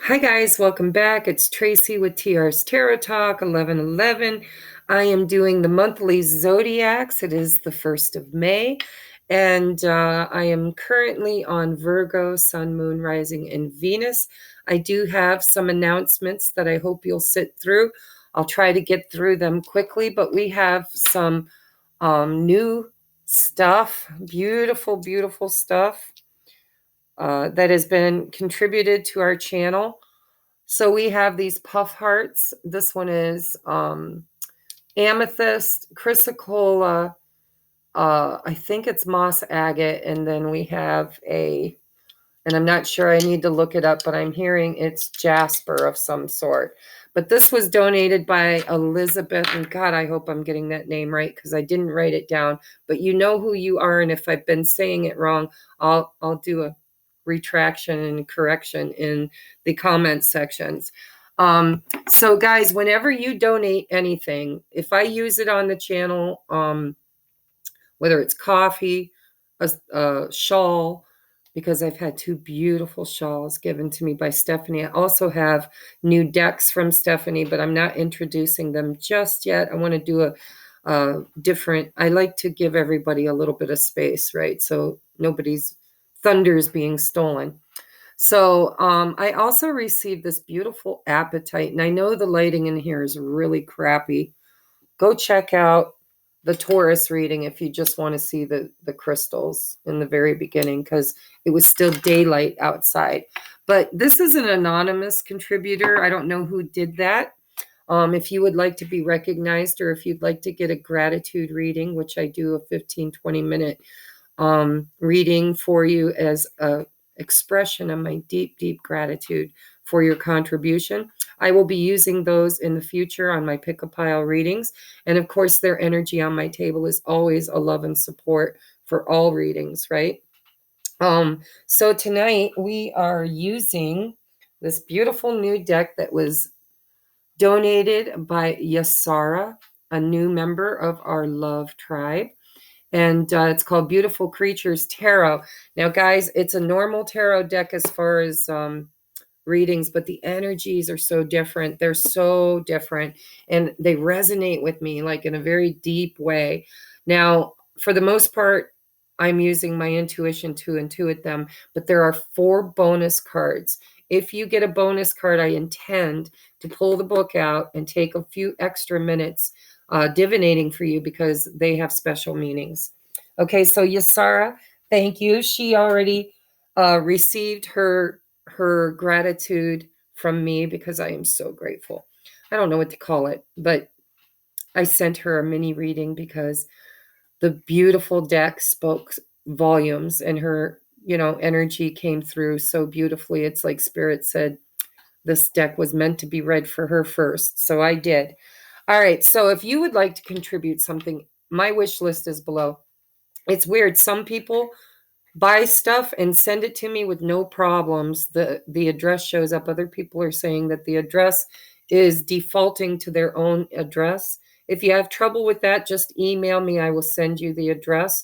Hi guys, welcome back. It's Tracy with TR's Tarot Talk 1111. I am doing the monthly zodiacs. It is the 1st of May, and I am currently on Virgo, Sun, Moon, Rising, and Venus. I do have some announcements that I hope you'll sit through. I'll try to get through them quickly, but we have some new stuff, beautiful, beautiful stuff that has been contributed to our channel. So we have these puff hearts. This one is amethyst, chrysocolla, I think it's moss agate, and then we have and I'm not sure, I need to look it up, but I'm hearing it's jasper of some sort. But this was donated by Elizabeth, and God, I hope I'm getting that name right because I didn't write it down. But you know who you are, and if I've been saying it wrong, I'll do a retraction and correction in the comment sections. So guys, whenever you donate anything, if I use it on the channel, whether it's coffee, a shawl, because I've had two beautiful shawls given to me by Stephanie. I also have new decks from Stephanie, but I'm not introducing them just yet. I want to do a different, I like to give everybody a little bit of space, right? So nobody's thunder's being stolen. So I also received this beautiful apatite, and I know the lighting in here is really crappy. Go check out the Taurus reading if you just want to see the crystals in the very beginning, because it was still daylight outside. But this is an anonymous contributor. I don't know who did that. If you would like to be recognized, or if you'd like to get a gratitude reading, which I do a 15-20 minute reading for you as a expression of my deep, deep gratitude for your contribution. I will be using those in the future on my pick-a-pile readings. And of course, their energy on my table is always a love and support for all readings, right? So tonight we are using this beautiful new deck that was donated by Yasara, a new member of our love tribe. And it's called Beautiful Creatures Tarot. Now, guys, it's a normal tarot deck as far as readings, but the energies are so different. They're so different, and they resonate with me like in a very deep way. Now, for the most part, I'm using my intuition to intuit them, but there are 4 bonus cards. If you get a bonus card, I intend to pull the book out and take a few extra minutes divinating for you because they have special meanings. Okay, so Yasara, thank you. She already received her gratitude from me because I am so grateful. I don't know what to call it, but I sent her a mini reading because the beautiful deck spoke volumes, and her, energy came through so beautifully. It's like Spirit said this deck was meant to be read for her first. So I did. All right. So if you would like to contribute something, my wish list is below. It's weird. Some people buy stuff and send it to me with no problems. The address shows up. Other people are saying that the address is defaulting to their own address. If you have trouble with that, just email me. I will send you the address.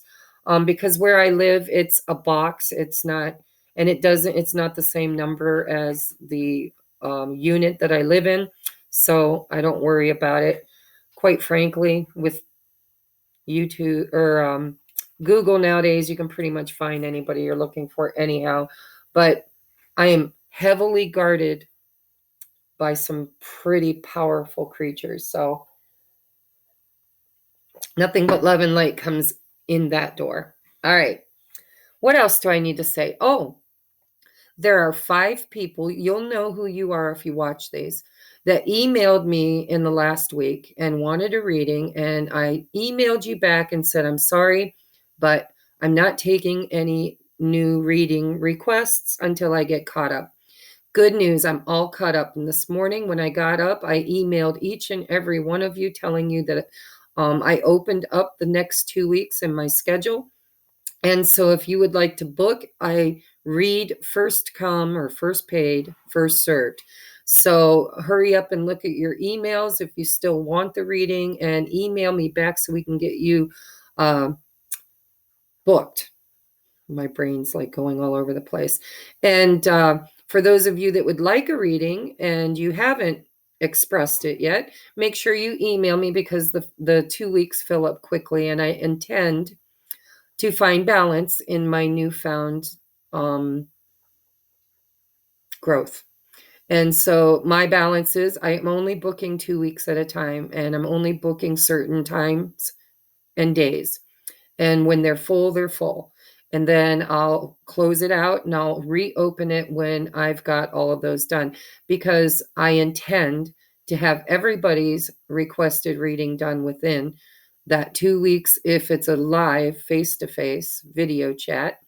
Because where I live, it's a box. It's not, and it's not the same number as the unit that I live in. So I don't worry about it. Quite frankly, with YouTube or Google nowadays, you can pretty much find anybody you're looking for anyhow. But I am heavily guarded by some pretty powerful creatures. So nothing but love and light comes in that door. All right. What else do I need to say? Oh, there are 5 people, you'll know who you are if you watch these, that emailed me in the last week and wanted a reading. And I emailed you back and said, I'm sorry, but I'm not taking any new reading requests until I get caught up. Good news, I'm all caught up. And this morning when I got up, I emailed each and every one of you telling you that I opened up the next 2 weeks in my schedule. And so if you would like to book, I read first come or first paid, first served. So hurry up and look at your emails if you still want the reading, and email me back so we can get you booked. My brain's like going all over the place. And For those of you that would like a reading and you haven't expressed it yet, make sure you email me, because the 2 weeks fill up quickly, and I intend to find balance in my newfound growth. And so my balance is I am only booking 2 weeks at a time, and I'm only booking certain times and days. And when they're full, they're full. And then I'll close it out and I'll reopen it when I've got all of those done, because I intend to have everybody's requested reading done within that 2 weeks if it's a live face-to-face video chat.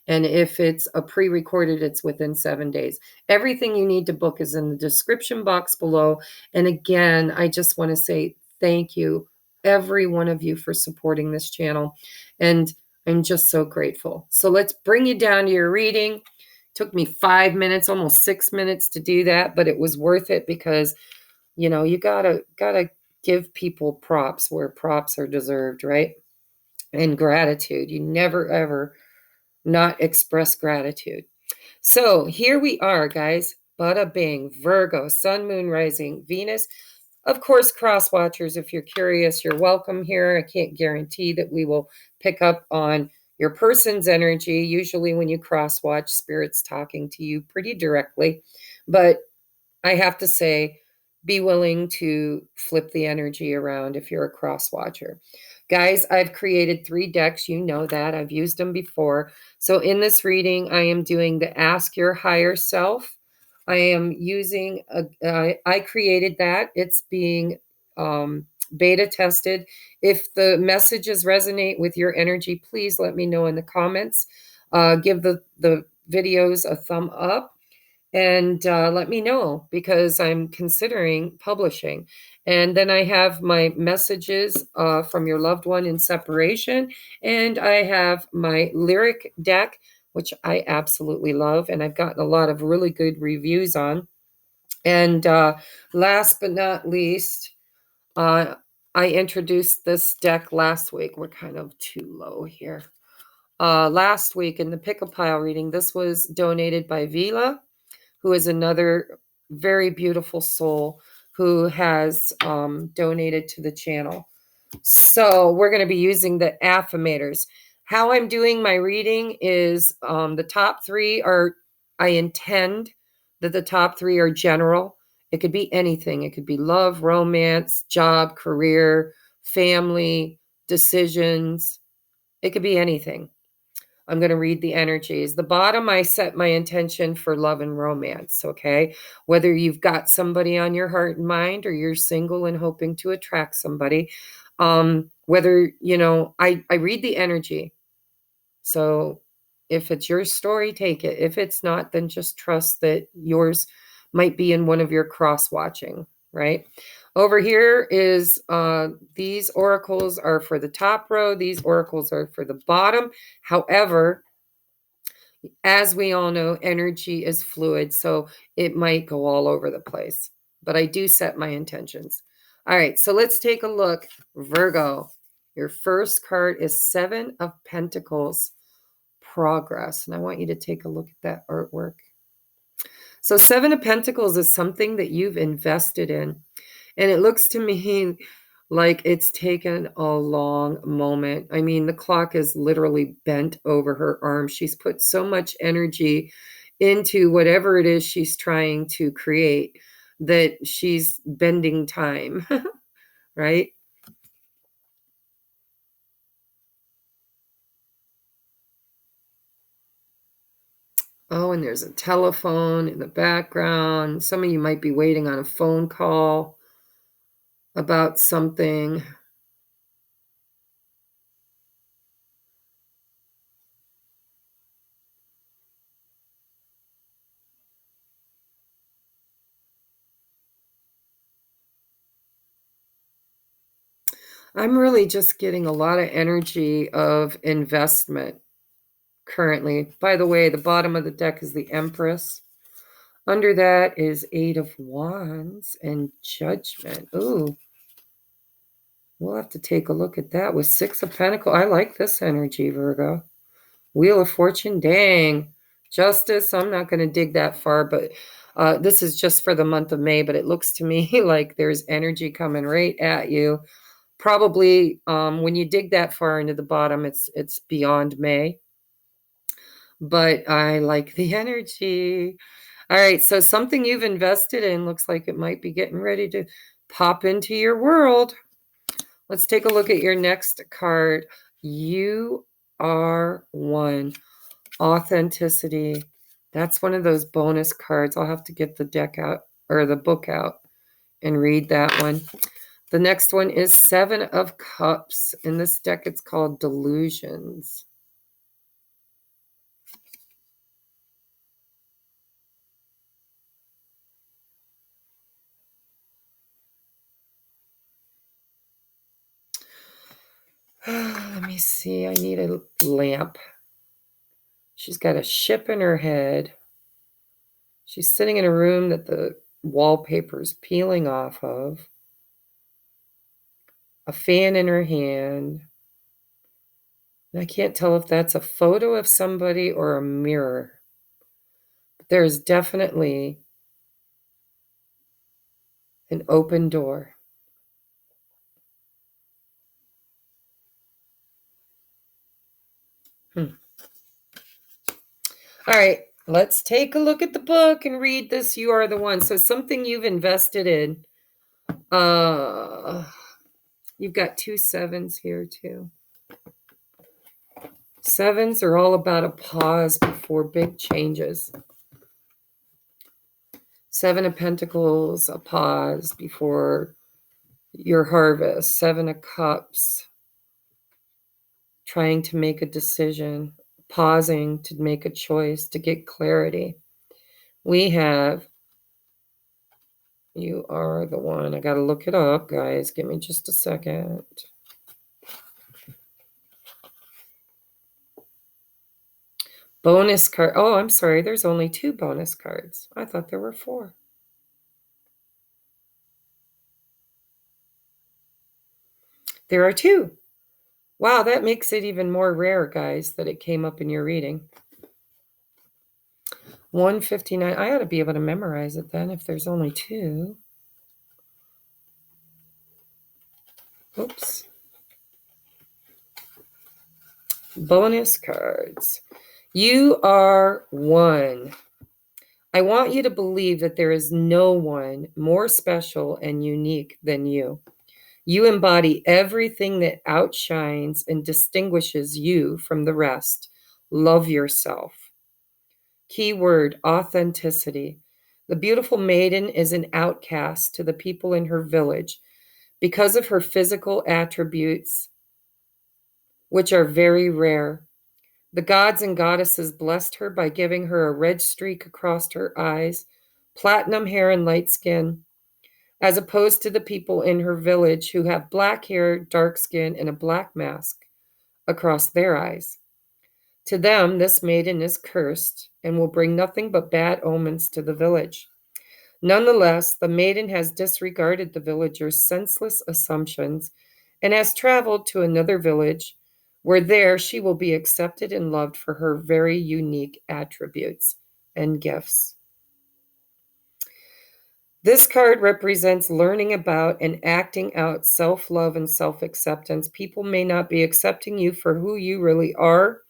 And if it's a pre-recorded, it's within 7 days. Everything you need to book is in the description box below. And again, I just want to say thank you, every one of you, for supporting this channel. And I'm just so grateful. So let's bring you down to your reading. It took me 5 minutes, almost 6 minutes to do that, but it was worth it, because, you know, you gotta give people props where props are deserved, right? And gratitude. You never, ever not express gratitude. So here we are, guys. Bada bing. Virgo, sun, moon, rising, Venus. Of course, cross watchers, if you're curious, you're welcome here. I can't guarantee that we will pick up on your person's energy. Usually when you cross watch, Spirit's talking to you pretty directly. But I have to say, be willing to flip the energy around if you're a cross watcher. Guys, I've created 3 decks. You know that. I've used them before. So in this reading, I am doing the Ask Your Higher Self. I am using, I created that. It's being beta tested. If the messages resonate with your energy, please let me know in the comments. Give the videos a thumb up. And let me know, because I'm considering publishing. And then I have my messages from your loved one in separation. And I have my lyric deck, which I absolutely love. And I've gotten a lot of really good reviews on. And last but not least, I introduced this deck last week. We're kind of too low here. Last week in the Pick a Pile reading, this was donated by Vila, who is another very beautiful soul who has donated to the channel. So we're going to be using the affirmators. How I'm doing my reading is the top 3 are, I intend that the top 3 are general. It could be anything. It could be love, romance, job, career, family, decisions. It could be anything. I'm going to read the energies. The bottom, I set my intention for love and romance, okay? Whether you've got somebody on your heart and mind, or you're single and hoping to attract somebody, whether, you know, I read the energy. So if it's your story, take it. If it's not, then just trust that yours might be in one of your cross-watching, right? Over here is, these oracles are for the top row. These oracles are for the bottom. However, as we all know, energy is fluid, so it might go all over the place. But I do set my intentions. All right, so let's take a look. Virgo, your first card is 7 of Pentacles, progress. And I want you to take a look at that artwork. So 7 of Pentacles is something that you've invested in. And it looks to me like it's taken a long moment. I mean, the clock is literally bent over her arm. She's put so much energy into whatever it is she's trying to create that she's bending time, right? Oh, and there's a telephone in the background. Some of you might be waiting on a phone call about something. I'm really just getting a lot of energy of investment currently. By the way, the bottom of the deck is the Empress. Under that is 8 of Wands and Judgment. Ooh, we'll have to take a look at that with 6 of Pentacles. I like this energy, Virgo. Wheel of Fortune, dang. Justice, I'm not going to dig that far, but this is just for the month of May, but it looks to me like there's energy coming right at you. Probably when you dig that far into the bottom, it's beyond May. But I like the energy. All right, so something you've invested in looks like it might be getting ready to pop into your world. Let's take a look at your next card. You are one. Authenticity. That's one of those bonus cards. I'll have to get the deck out or the book out and read that one. The next one is Seven of Cups. In this deck, it's called Delusions. Let me see. I need a lamp. She's got a ship in her head. She's sitting in a room that the wallpaper's peeling off of. A fan in her hand. And I can't tell if that's a photo of somebody or a mirror. But there's definitely an open door. All right, let's take a look at the book and read this. You are the one. So something you've invested in. You've got 2 sevens here too. Sevens are all about a pause before big changes. 7 of Pentacles, a pause before your harvest. 7 of Cups, trying to make a decision, pausing to make a choice, to get clarity. We have, you are the one. I got to look it up, guys. Give me just a second. Bonus card. Oh, I'm sorry. There's only 2 bonus cards. I thought there were 4. There are 2. Wow, that makes it even more rare, guys, that it came up in your reading. 159. I ought to be able to memorize it then if there's only 2. Oops. Bonus cards. You are one. I want you to believe that there is no one more special and unique than you. You embody everything that outshines and distinguishes you from the rest. Love yourself. Keyword, authenticity. The beautiful maiden is an outcast to the people in her village because of her physical attributes, which are very rare. The gods and goddesses blessed her by giving her a red streak across her eyes, platinum hair, and light skin, as opposed to the people in her village who have black hair, dark skin, and a black mask across their eyes. To them, this maiden is cursed and will bring nothing but bad omens to the village. Nonetheless, the maiden has disregarded the villagers' senseless assumptions and has traveled to another village where there she will be accepted and loved for her very unique attributes and gifts. This card represents learning about and acting out self-love and self-acceptance. People may not be accepting you for who you really are.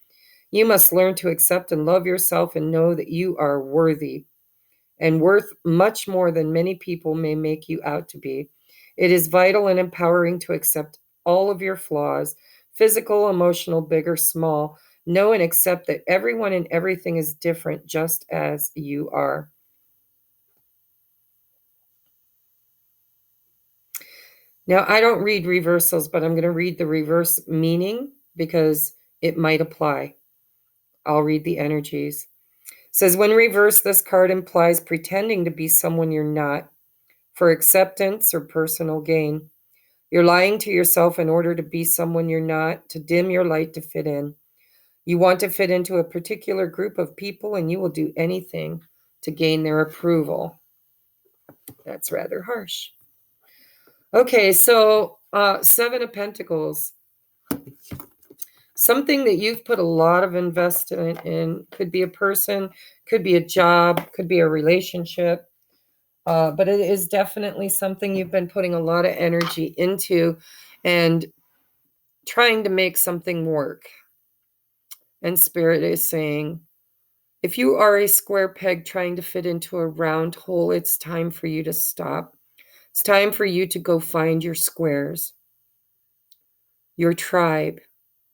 You must learn to accept and love yourself and know that you are worthy and worth much more than many people may make you out to be. It is vital and empowering to accept all of your flaws, physical, emotional, big or small. Know and accept that everyone and everything is different just as you are. Now, I don't read reversals, but I'm going to read the reverse meaning because it might apply. I'll read the energies. It says, when reversed, this card implies pretending to be someone you're not for acceptance or personal gain. You're lying to yourself in order to be someone you're not, to dim your light to fit in. You want to fit into a particular group of people, and you will do anything to gain their approval. That's rather harsh. Okay, so 7 of Pentacles. Something that you've put a lot of investment in. Could be a person, could be a job, could be a relationship. But it is definitely something you've been putting a lot of energy into and trying to make something work. And Spirit is saying, if you are a square peg trying to fit into a round hole, it's time for you to stop. It's time for you to go find your squares, your tribe,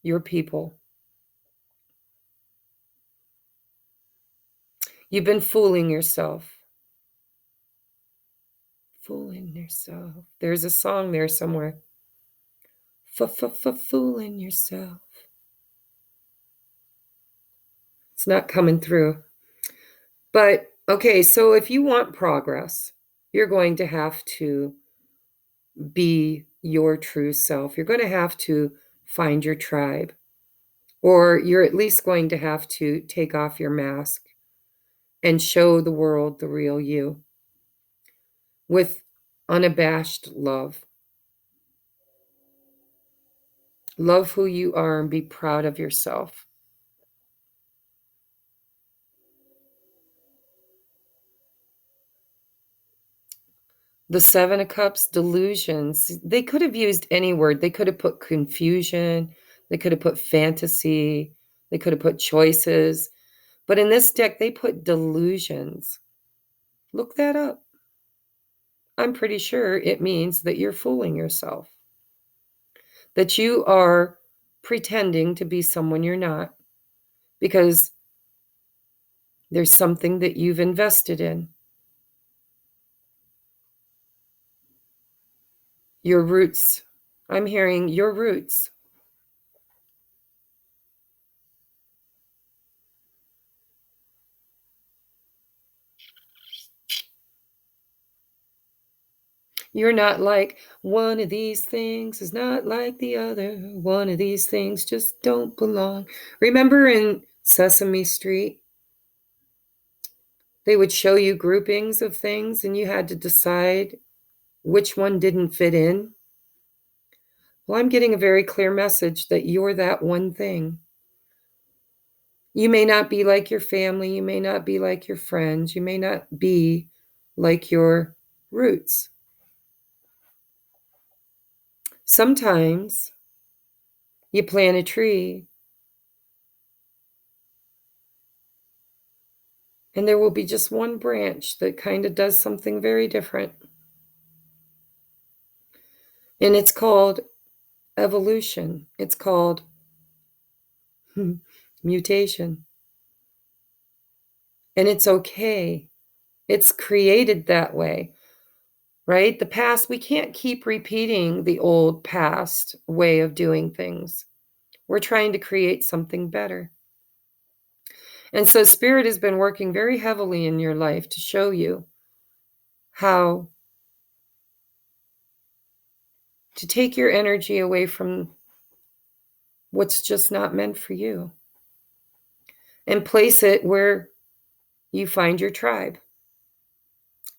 your people. You've been fooling yourself. Fooling yourself. There's a song there somewhere. Fooling yourself. It's not coming through. But, okay, so if you want progress, you're going to have to be your true self. You're going to have to find your tribe, or you're at least going to have to take off your mask and show the world the real you with unabashed love. Love who you are and be proud of yourself. The Seven of Cups, delusions. They could have used any word. They could have put confusion. They could have put fantasy. They could have put choices. But in this deck, they put delusions. Look that up. I'm pretty sure it means that you're fooling yourself, that you are pretending to be someone you're not, because there's something that you've invested in. Your roots. I'm hearing your roots. You're not like, one of these things is not like the other. One of these things just don't belong. Remember in Sesame Street, they would show you groupings of things and you had to decide which one didn't fit in. Well, I'm getting a very clear message that you're that one thing. You may not be like your family. You may not be like your friends. You may not be like your roots. Sometimes you plant a tree and there will be just one branch that kind of does something very different. And it's called evolution. It's called mutation. And it's okay. It's created that way, right? The past, we can't keep repeating the old past way of doing things. We're trying to create something better. And so Spirit has been working very heavily in your life to show you how to take your energy away from what's just not meant for you and place it where you find your tribe.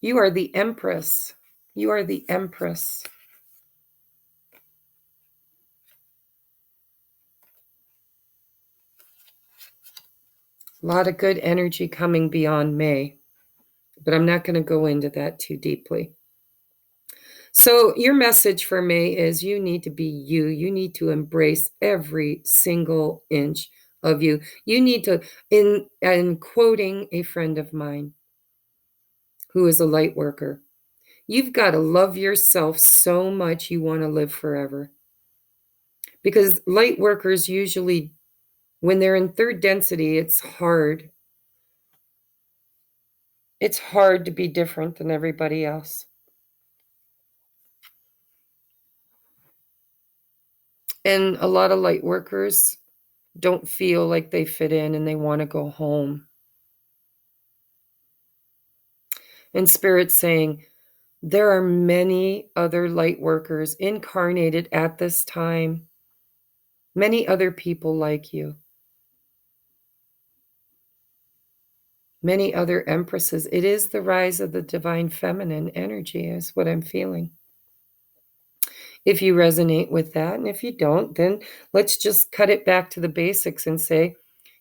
You are the Empress. You are the Empress. A lot of good energy coming beyond May, but I'm not going to go into that too deeply. So your message for May is you need to be you. You need to embrace every single inch of you. You need to, in quoting a friend of mine who is a light worker, you've got to love yourself so much you want to live forever. Because light workers usually, when they're in third density, it's hard. It's hard to be different than everybody else. And a lot of light workers don't feel like they fit in and they want to go home. And Spirit's saying, there are many other light workers incarnated at this time, many other people like you, many other empresses. It is the rise of the divine feminine energy is what I'm feeling. if you resonate with that. And if you don't, then let's just cut it back to the basics and say,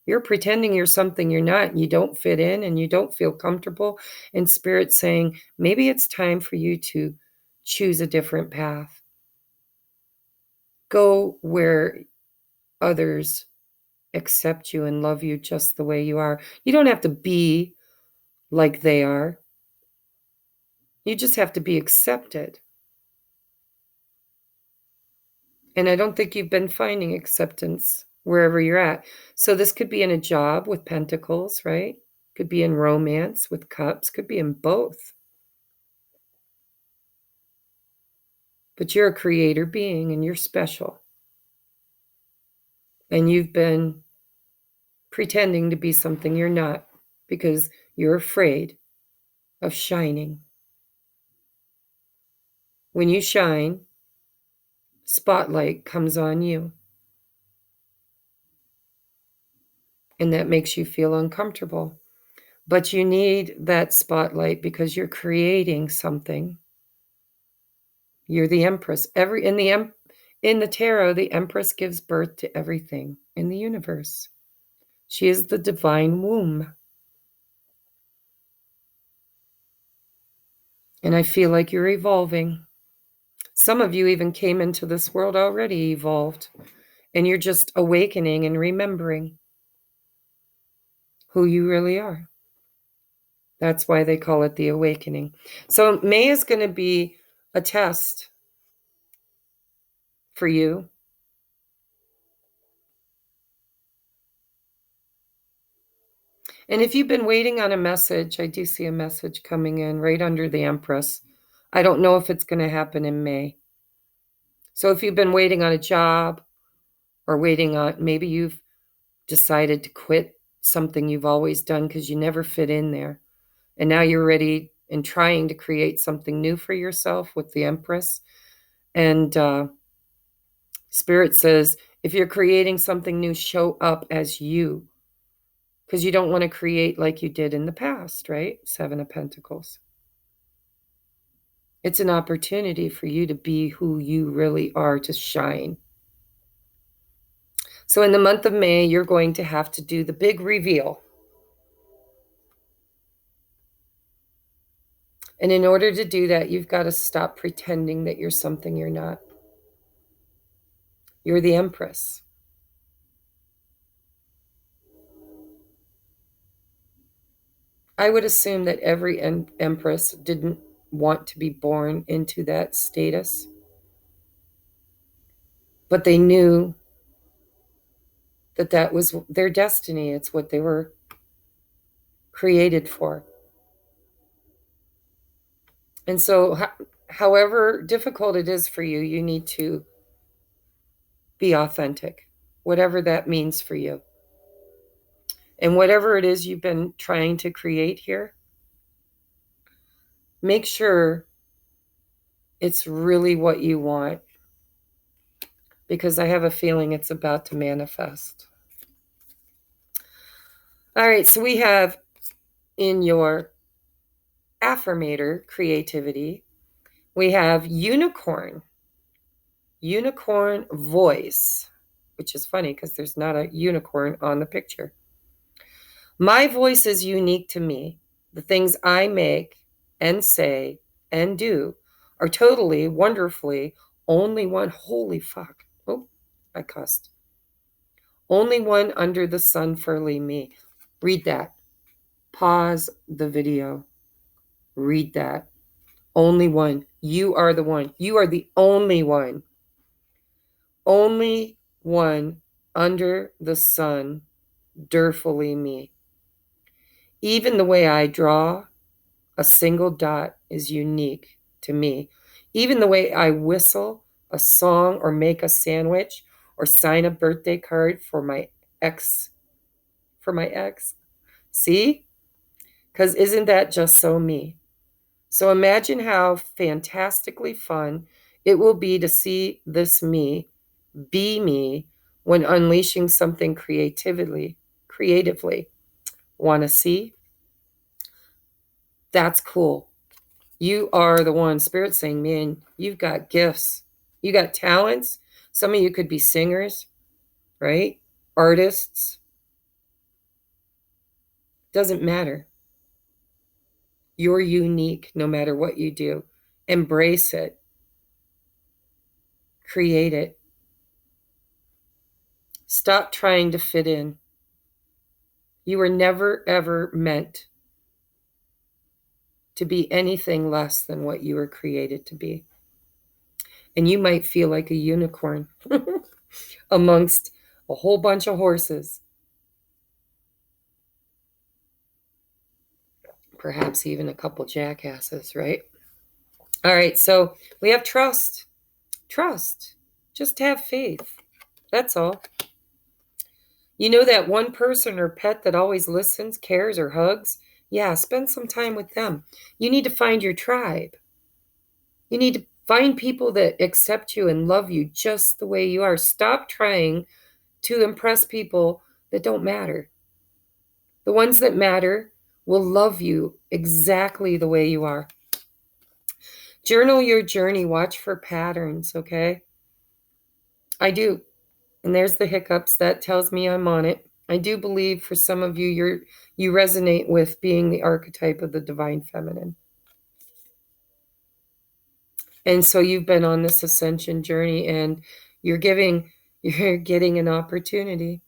you're pretending you're something you're not, and you don't fit in, and you don't feel comfortable. And Spirit's saying, maybe it's time for you to choose a different path. Go where others accept you and love you just the way you are. You don't have to be like they are. You just have to be accepted. And I don't think you've been finding acceptance wherever you're at. So this could be in a job with pentacles, right? Could be in romance with cups, could be in both. But you're a creator being and you're special. And you've been pretending to be something you're not because you're afraid of shining. When you shine, spotlight comes on you. And that makes you feel uncomfortable. But you need that spotlight because you're creating something. You're the Empress. In the tarot, the Empress gives birth to everything in the universe. She is the divine womb. And I feel like you're evolving. Some of you even came into this world already evolved. And you're just awakening and remembering who you really are. That's why they call it the awakening. So May is going to be a test for you. And if you've been waiting on a message, I do see a message coming in right under the Empress. I don't know if it's going to happen in May. So if you've been waiting on a job or waiting on, maybe you've decided to quit something you've always done because you never fit in there. And now you're ready and trying to create something new for yourself with the Empress. And Spirit says, if you're creating something new, show up as you. Because you don't want to create like you did in the past, right? 7 of Pentacles. It's an opportunity for you to be who you really are, to shine. So in the month of May, you're going to have to do the big reveal. And in order to do that, you've got to stop pretending that you're something you're not. You're the Empress. I would assume that every Empress didn't want to be born into that status. But they knew that that was their destiny. It's what they were created for. And so, however difficult it is for you, you need to be authentic, whatever that means for you. And whatever it is you've been trying to create here, make sure it's really what you want, because I have a feeling it's about to manifest. All right, so we have in your affirmator creativity, we have unicorn voice, which is funny because there's not a unicorn on the picture. My voice is unique to me. The things I make and say and do are totally, wonderfully, only one. Holy fuck. Oh, I cussed. Only one under the sun for me. Read that. Pause the video. Read that. Only one. You are the one. You are the only one. Only one under the sun, durfully me. Even the way I draw a single dot is unique to me. Even the way I whistle a song or make a sandwich or sign a birthday card for my ex. See? Because isn't that just so me? So imagine how fantastically fun it will be to see this me, be me, when unleashing something creatively. Want to see? That's cool. You are the one. Spirit saying, man, you've got gifts. You got talents. Some of you could be singers, right? Artists. Doesn't matter. You're unique no matter what you do. Embrace it. Create it. Stop trying to fit in. You were never, ever meant to be anything less than what you were created to be. And you might feel like a unicorn amongst a whole bunch of horses. Perhaps even a couple jackasses, right? All right, so we have trust. Trust. Just have faith. That's all. You know that one person or pet that always listens, cares, or hugs? Yeah, spend some time with them. You need to find your tribe. You need to find people that accept you and love you just the way you are. Stop trying to impress people that don't matter. The ones that matter will love you exactly the way you are. Journal your journey. Watch for patterns, okay? I do. And there's the hiccups. That tells me I'm on it. I do believe for some of you, you resonate with being the archetype of the divine feminine. And so you've been on this ascension journey, and you're getting an opportunity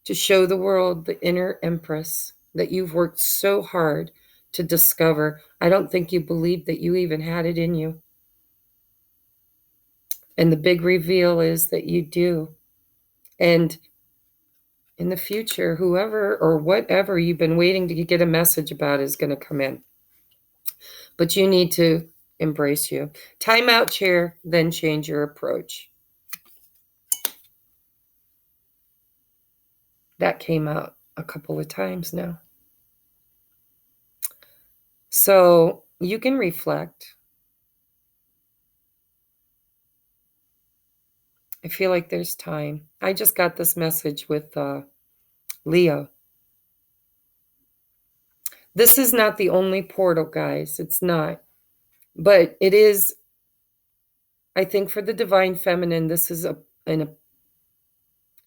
to show the world the inner empress that you've worked so hard to discover. I don't think you believed that you even had it in you. And the big reveal is that you do. And in the future, whoever or whatever you've been waiting to get a message about is going to come in. But you need to embrace you. Time out, chair, then change your approach. That came out a couple of times now. So you can reflect. I feel like there's time. I just got this message with Leo. This is not the only portal, guys. It's not. But it is, I think, for the divine feminine, this is an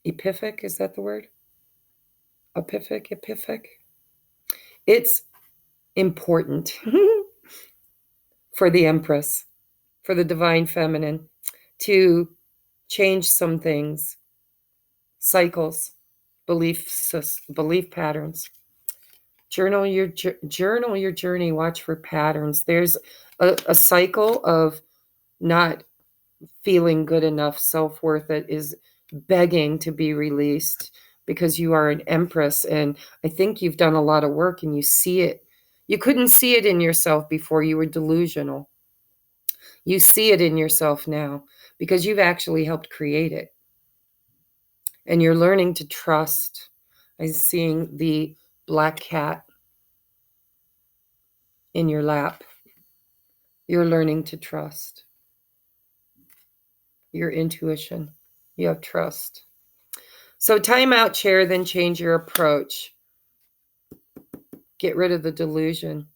epiphic. Is that the word? Epiphic. It's important for the Empress, for the divine feminine, to change some things, cycles, belief patterns. Journal your journey. Watch for patterns. There's a cycle of not feeling good enough, self-worth that is begging to be released because you are an empress. And I think you've done a lot of work and you see it. You couldn't see it in yourself before. You were delusional. You see it in yourself now because you've actually helped create it. And you're learning to trust. I'm seeing the black cat in your lap. You're learning to trust your intuition. You have trust. So time out, chair, then change your approach. Get rid of the delusion.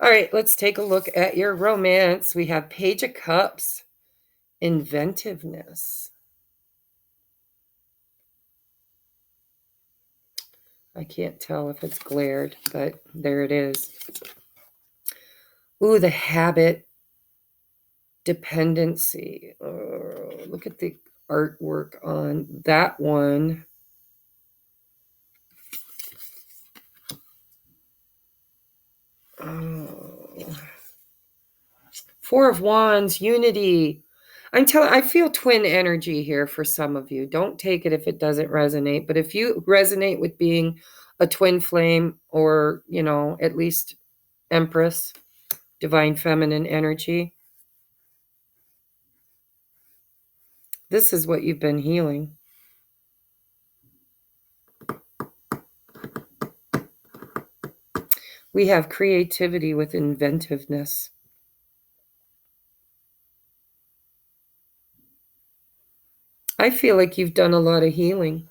All right, let's take a look at your romance. We have Page of Cups, inventiveness. I can't tell if it's glared, but there it is. Ooh, the habit, dependency. Oh, look at the artwork on that one. Oh. Four of Wands, unity. I feel twin energy here for some of you. Don't take it if it doesn't resonate. But if you resonate with being a twin flame or, at least Empress, divine feminine energy, this is what you've been healing. We have creativity with inventiveness. I feel like you've done a lot of healing.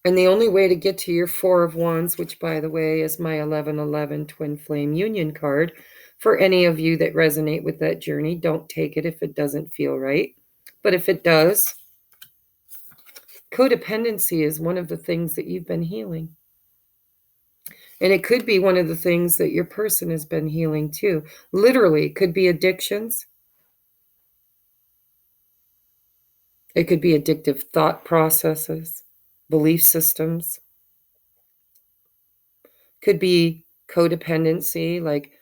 And the only way to get to your Four of Wands, which, by the way, is my 1111 Twin Flame Union card, for any of you that resonate with that journey, don't take it if it doesn't feel right. But if it does, codependency is one of the things that you've been healing. And it could be one of the things that your person has been healing too. Literally, it could be addictions. It could be addictive thought processes, belief systems. Could be codependency, like,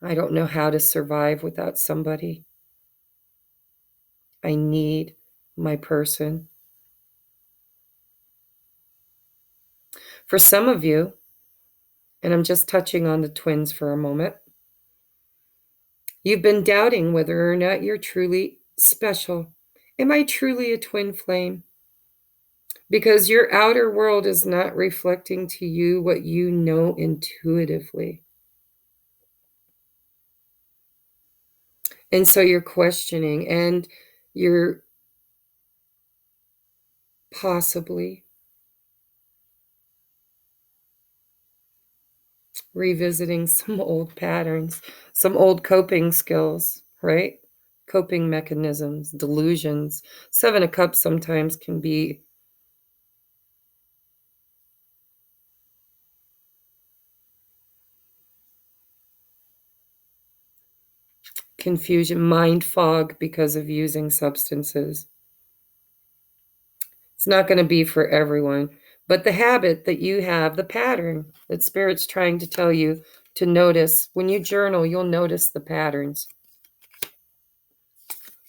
I don't know how to survive without somebody. I need my person. For some of you, and I'm just touching on the twins for a moment, you've been doubting whether or not you're truly special. Am I truly a twin flame? Because your outer world is not reflecting to you what you know intuitively. And so you're questioning, and you're possibly revisiting some old patterns, some old coping skills, right? Coping mechanisms, delusions. Seven of Cups sometimes can be confusion, mind fog because of using substances. It's not going to be for everyone, but the habit that you have, the pattern that Spirit's trying to tell you to notice, when you journal, you'll notice the patterns.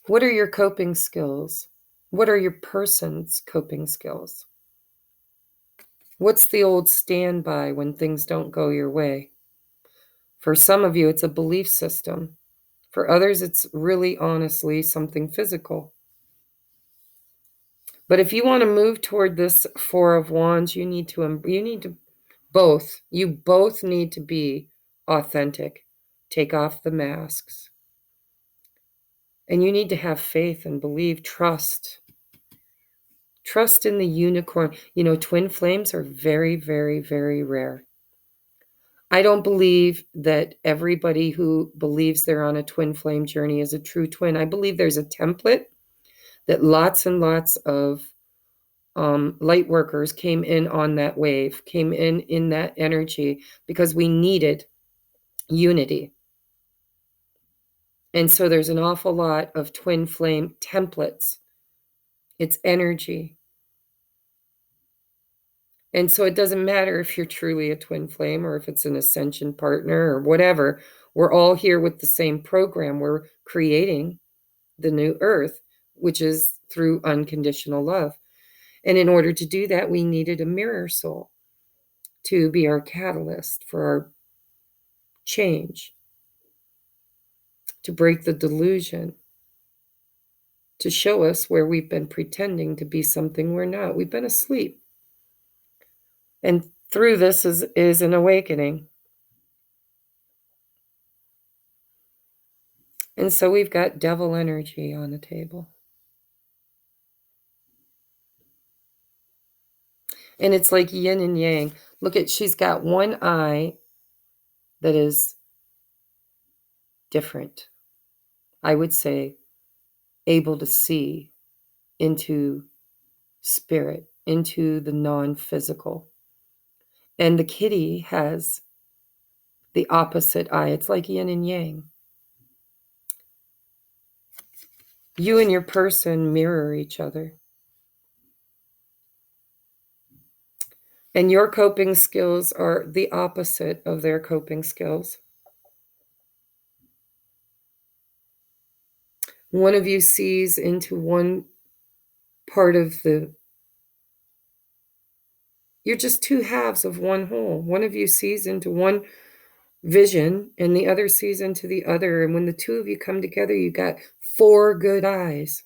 What are your coping skills? What are your person's coping skills? What's the old standby when things don't go your way? For some of you, it's a belief system. For others, it's really honestly something physical. But if you want to move toward this Four of Wands, you need to both need to be authentic. Take off the masks. And you need to have faith and believe, trust. Trust in the unicorn. You know, twin flames are very, very, very rare. I don't believe that everybody who believes they're on a twin flame journey is a true twin. I believe there's a template that lots and lots of light workers came in on that wave, came in that energy, because we needed unity. And so there's an awful lot of twin flame templates. It's energy. And so it doesn't matter if you're truly a twin flame or if it's an ascension partner or whatever. We're all here with the same program. We're creating the new earth, which is through unconditional love. And in order to do that, we needed a mirror soul to be our catalyst for our change, to break the delusion, to show us where we've been pretending to be something we're not. We've been asleep. And through this is an awakening. And so we've got devil energy on the table. And it's like yin and yang. Look at, she's got one eye that is different. I would say able to see into spirit, into the non-physical. And the kitty has the opposite eye. It's like yin and yang. You and your person mirror each other. And your coping skills are the opposite of their coping skills. One of you sees into one part of you're just two halves of one whole. One of you sees into one vision and the other sees into the other. And when the two of you come together, you got four good eyes.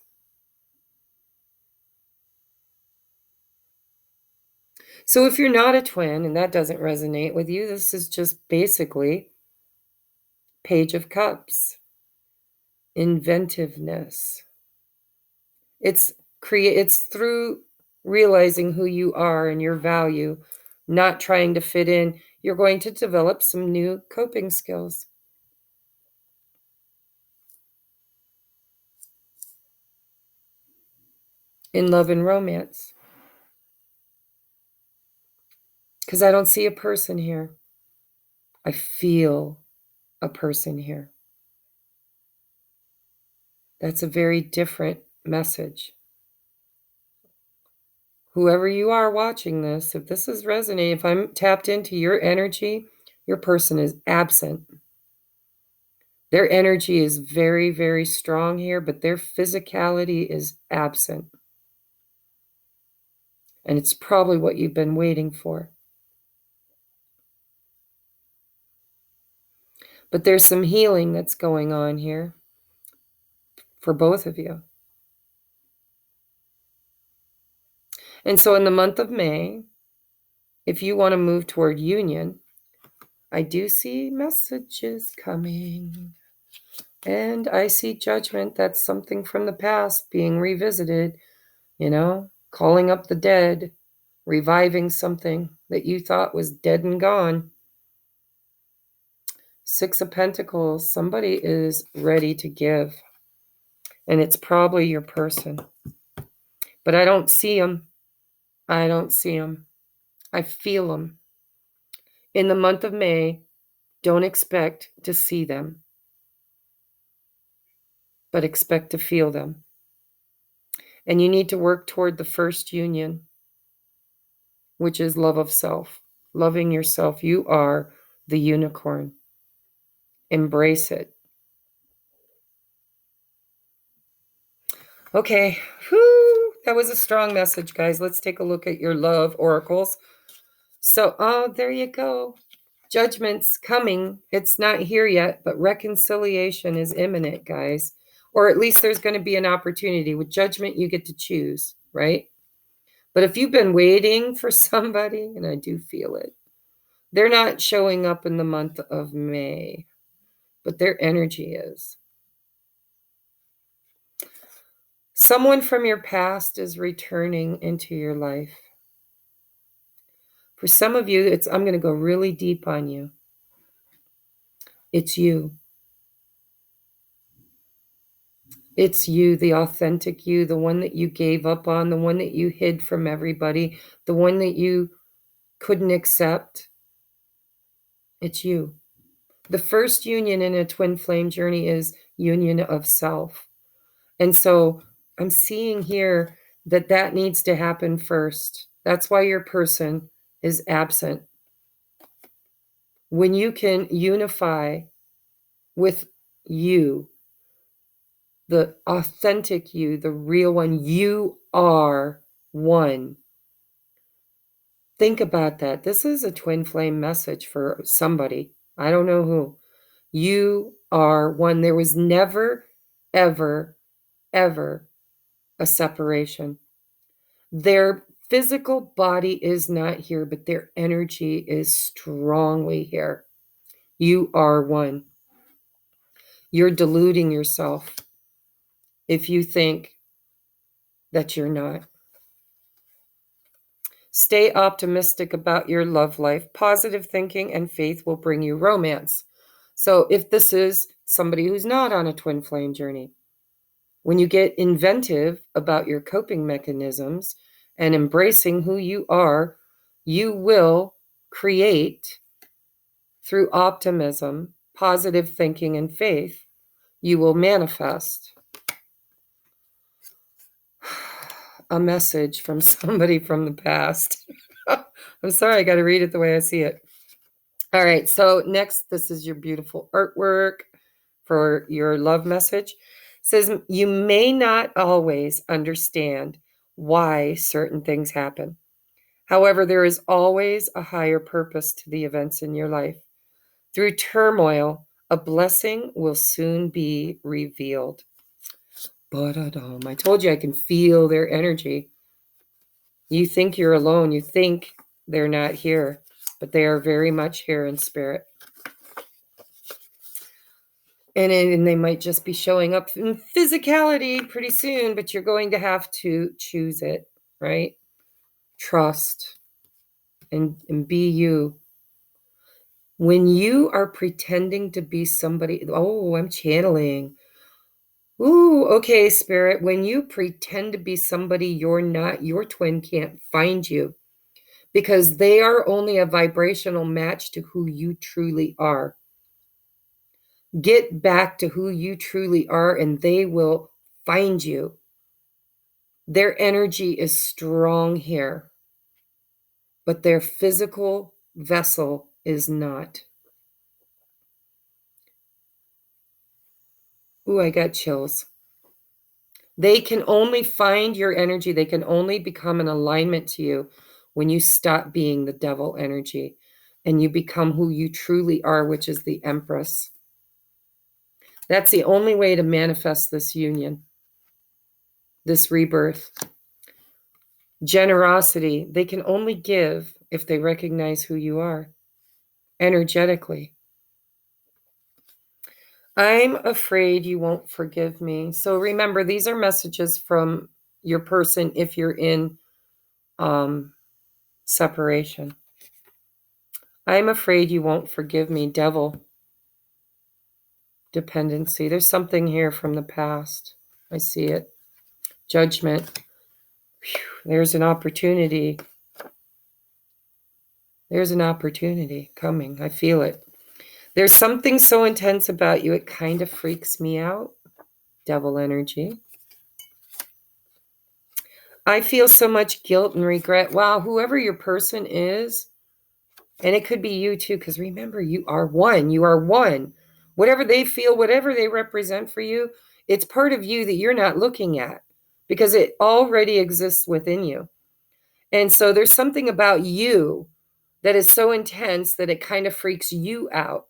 So if you're not a twin and that doesn't resonate with you, this is just basically Page of Cups, inventiveness. It's through realizing who you are and your value, not trying to fit in. You're going to develop some new coping skills. In love and romance. Because I don't see a person here. I feel a person here. That's a very different message. Whoever you are watching this, if this is resonating, if I'm tapped into your energy, your person is absent. Their energy is very, very strong here, but their physicality is absent. And it's probably what you've been waiting for. But there's some healing that's going on here for both of you. And so in the month of May, if you want to move toward union, I do see messages coming. And I see judgment. That's something from the past being revisited, calling up the dead, reviving something that you thought was dead and gone. Six of Pentacles, somebody is ready to give. And it's probably your person. But I don't see them. I don't see them. I feel them. In the month of May, don't expect to see them, but expect to feel them. And you need to work toward the first union, which is love of self. Loving yourself. You are the unicorn. Embrace it. Okay. Whew. That was a strong message, guys. Let's take a look at your love oracles. So, there you go. Judgment's coming. It's not here yet, but reconciliation is imminent, guys. Or at least there's going to be an opportunity. With judgment, you get to choose, right? But if you've been waiting for somebody, and I do feel it, they're not showing up in the month of May, but their energy is. Someone from your past is returning into your life. For some of you, I'm going to go really deep on you. It's you. It's you, the authentic you, the one that you gave up on, the one that you hid from everybody, the one that you couldn't accept. It's you. The first union in a twin flame journey is union of self. And so I'm seeing here that needs to happen first. That's why your person is absent. When you can unify with you, the authentic you, the real one, you are one. Think about that. This is a twin flame message for somebody. I don't know who. You are one. There was never, ever, ever a separation. Their physical body is not here, but their energy is strongly here. You are one. You're deluding yourself if you think that you're not. Stay optimistic about your love life. Positive thinking and faith will bring you romance. So if this is somebody who's not on a twin flame journey, when you get inventive about your coping mechanisms and embracing who you are, you will create, through optimism, positive thinking, and faith, you will manifest a message from somebody from the past. I'm sorry, I got to read it the way I see it. All right, so next, this is your beautiful artwork for your love message. It says, you may not always understand why certain things happen. However, there is always a higher purpose to the events in your life. Through turmoil, a blessing will soon be revealed. I told you I can feel their energy. You think you're alone. You think they're not here, but they are very much here in spirit. And they might just be showing up in physicality pretty soon, but you're going to have to choose it, right? trust, and be you. When you are pretending to be somebody, oh, I'm channeling. Ooh, okay, Spirit. When you pretend to be somebody you're not, your twin can't find you because they are only a vibrational match to who you truly are. Get back to who you truly are, and they will find you. Their energy is strong here, but their physical vessel is not. Ooh, I got chills. They can only find your energy. They can only become an alignment to you when you stop being the devil energy and you become who you truly are, which is the Empress. That's the only way to manifest this union, this rebirth. Generosity, they can only give if they recognize who you are energetically. I'm afraid you won't forgive me. So remember, these are messages from your person if you're in separation. I'm afraid you won't forgive me, devil. Dependency. There's something here from the past. I see it. Judgment. Whew, there's an opportunity. There's an opportunity coming. I feel it. There's something so intense about you, it kind of freaks me out. Devil energy. I feel so much guilt and regret. Wow, whoever your person is, and it could be you too, because remember, you are one. You are one. Whatever they feel, whatever they represent for you, it's part of you that you're not looking at because it already exists within you. And so there's something about you that is so intense that it kind of freaks you out.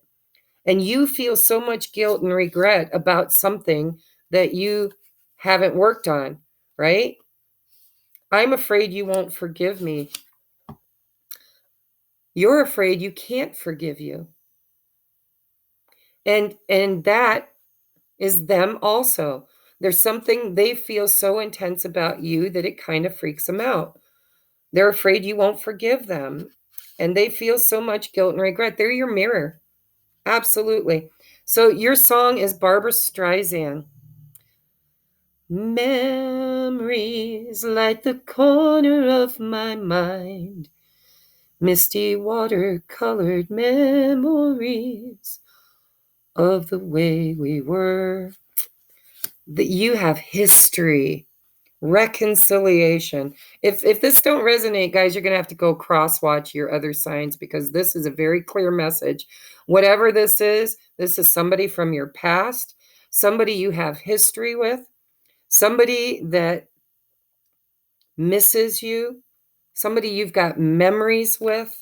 And you feel so much guilt and regret about something that you haven't worked on, right? I'm afraid you won't forgive me. You're afraid you can't forgive you. And that is them also. There's something they feel so intense about you that it kind of freaks them out. They're afraid you won't forgive them. And they feel so much guilt and regret. They're your mirror. Absolutely. So your song is Barbara Streisand. Memories light the corner of my mind. Misty watercolored memories of the way we were. That you have history, reconciliation. If this don't resonate, guys, you're going to have to go cross-watch your other signs because this is a very clear message. Whatever this is somebody from your past, somebody you have history with, somebody that misses you, somebody you've got memories with,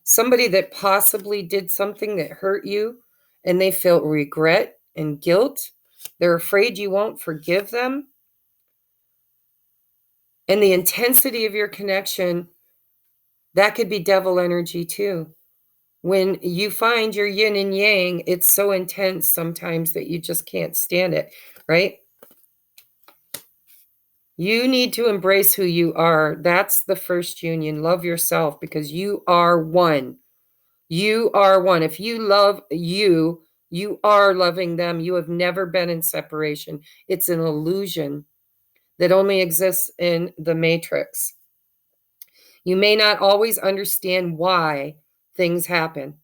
somebody that possibly did something that hurt you and they feel regret and guilt. They're afraid you won't forgive them. And the intensity of your connection, that could be devil energy too. When you find your yin and yang, it's so intense sometimes that you just can't stand it, right? You need to embrace who you are. That's the first union. Love yourself because you are one. You are one. If you love you, you are loving them. You have never been in separation. It's an illusion that only exists in the matrix. You may not always understand why things happen.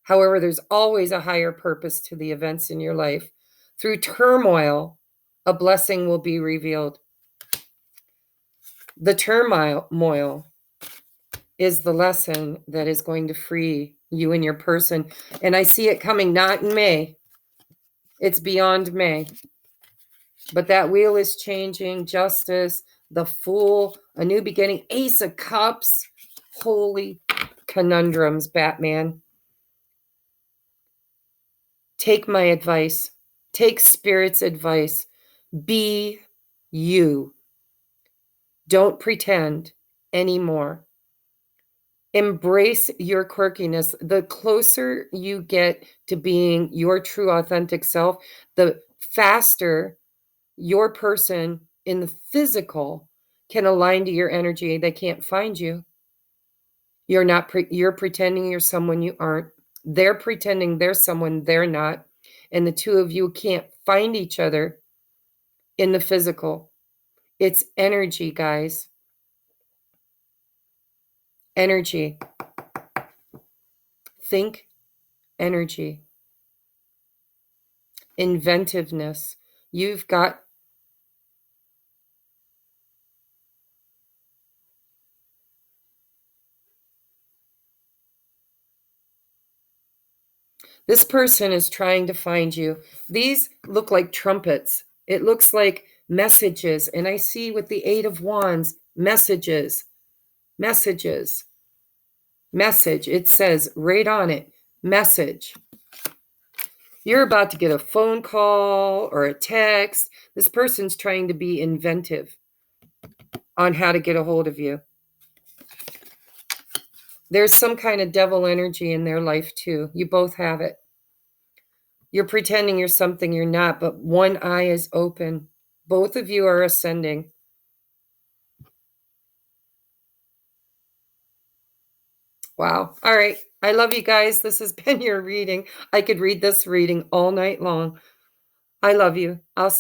However, there's always a higher purpose to the events in your life. Through turmoil, a blessing will be revealed. The turmoil is the lesson that is going to free you and your person. And I see it coming not in May. It's beyond May. But that wheel is changing. Justice, the Fool, a new beginning, Ace of Cups. Holy conundrums, Batman. Take my advice. Take Spirit's advice. Be you. Don't pretend anymore. Embrace your quirkiness. The closer you get to being your true authentic self, the faster your person in the physical can align to your energy. They can't find you. You're pretending you're someone you aren't. They're pretending they're someone they're not, and the two of you can't find each other in the physical. It's energy, guys. Energy. Think energy. Inventiveness. You've got this person is trying to find you. These look like trumpets. It looks like messages, and I see with the 8 of Wands, messages, messages, message. It says right on it, message. You're about to get a phone call or a text. This person's trying to be inventive on how to get a hold of you. There's some kind of devil energy in their life too. You both have it. You're pretending you're something you're not, but one eye is open. Both of you are ascending. Wow. All right. I love you guys. This has been your reading. I could read this reading all night long. I love you. I'll see